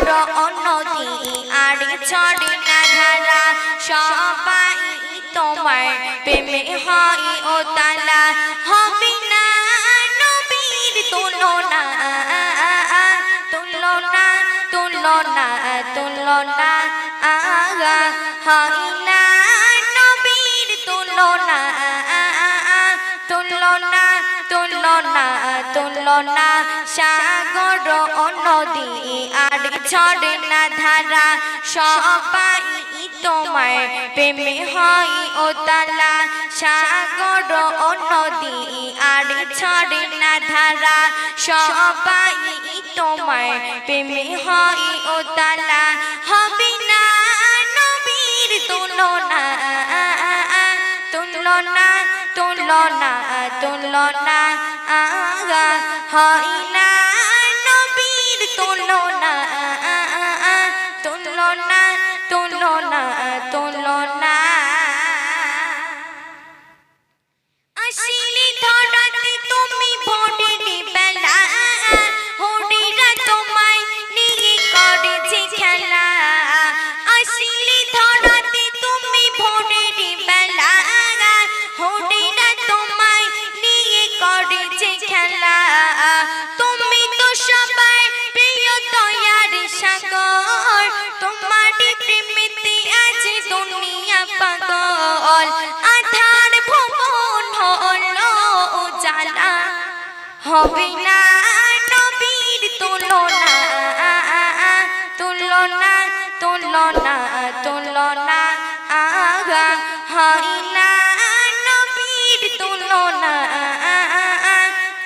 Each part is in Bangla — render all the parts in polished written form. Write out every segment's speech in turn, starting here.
নদী আর ঝর্ণা ধারা সবাই তোমার প্রেমে হয় ও তালা হবে না নবীর তুলনা তুলনা তুলনা তুলনা হয় না নবীর তুলনা তুলনা তুলনা তুলনা সাগর নদী আর ঝর্ণা ধারা সবাই তোমার প্রেমে হয় ও তালা সাগর নদী আর ঝর্ণা ধারা সবাই তোমার প্রেমে হয় ও তালা হবে না নবীর তুলনা তুলনা তুলনা তুলনা হয় না নবীর তুলনা তুলনা তুলনা তুলনা আসিলি ধরাতে তুমি ভোরের বেলা হরিরা তোমায় নিয়ে করেছে খেলা আসিলি ধরাতে তুমি ভোরের বেলা হরিরা তোমায় নিয়ে করেছে খেলা তুমি তো সবার প্রিয় দয়ার সাগর তোমারই প্রেমেতে আছে দুনিয়া পাগল আধার ভুবন হলো উজালা হবে না নবীর তুলনা তুলনা তুলনা তুলনা হয় না নবীর তুলনা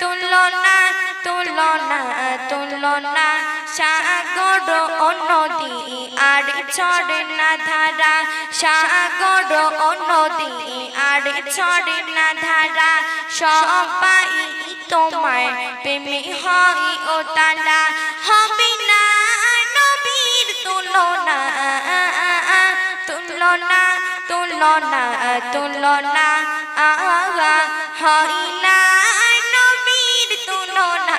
তুলনা তুলনা তুলনা সাগর নদী আর ঝর্ণা ধারা সাগর নদী আর ঝর্ণা ধারা সবাই তোমার প্রেমে হয় ও তালা হবে না নবীর তুলনা তুলনা তুলনা তুলনা হয় না নবীর তুলনা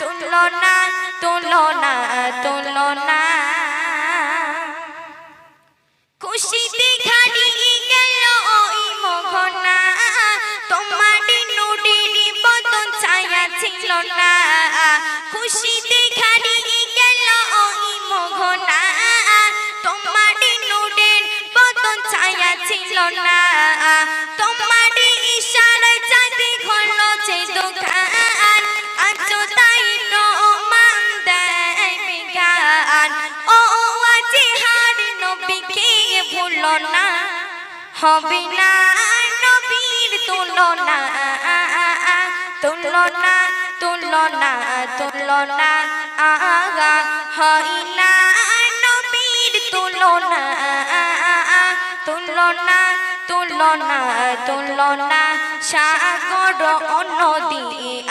তুলনা তুলনা তুলনা খুশিতে হারিয়ে গেল ওই মোহনা তোমার নুরের বদন ছায়া ছিল না খুশিতে হারিয়ে গেল ওই মোহনা তোমার নুরের বদন ছায়া ছিল না তোমার ইশারায় চাঁদে ঘন যে দোকান আজ তাই রোমান দেয় বিজ্ঞান ও আজি হার নবীকে ভুলো না হবে না নবীর তুলনা তুলনা তুলনা তুলনা হয় না নবীর তুলনা তুলনা তুলনা তুলনা সাগর নদী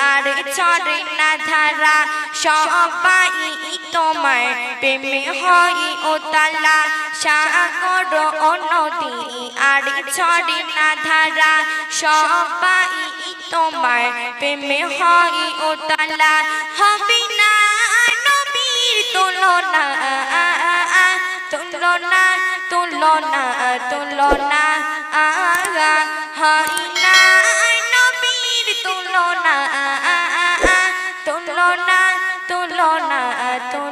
আর ঝর্ণা ধারা সবাই তোমার প্রেমে হয় ও তালা সাগর নদী আর ঝর্ণা ধারা সবাই তোমার প্রেমে হয় ও তালা হবে না নবীর তুলনা তুলনা তুলনা তুলনা হয় না নবীর তুলনা তুলনা তুলনা তুলনা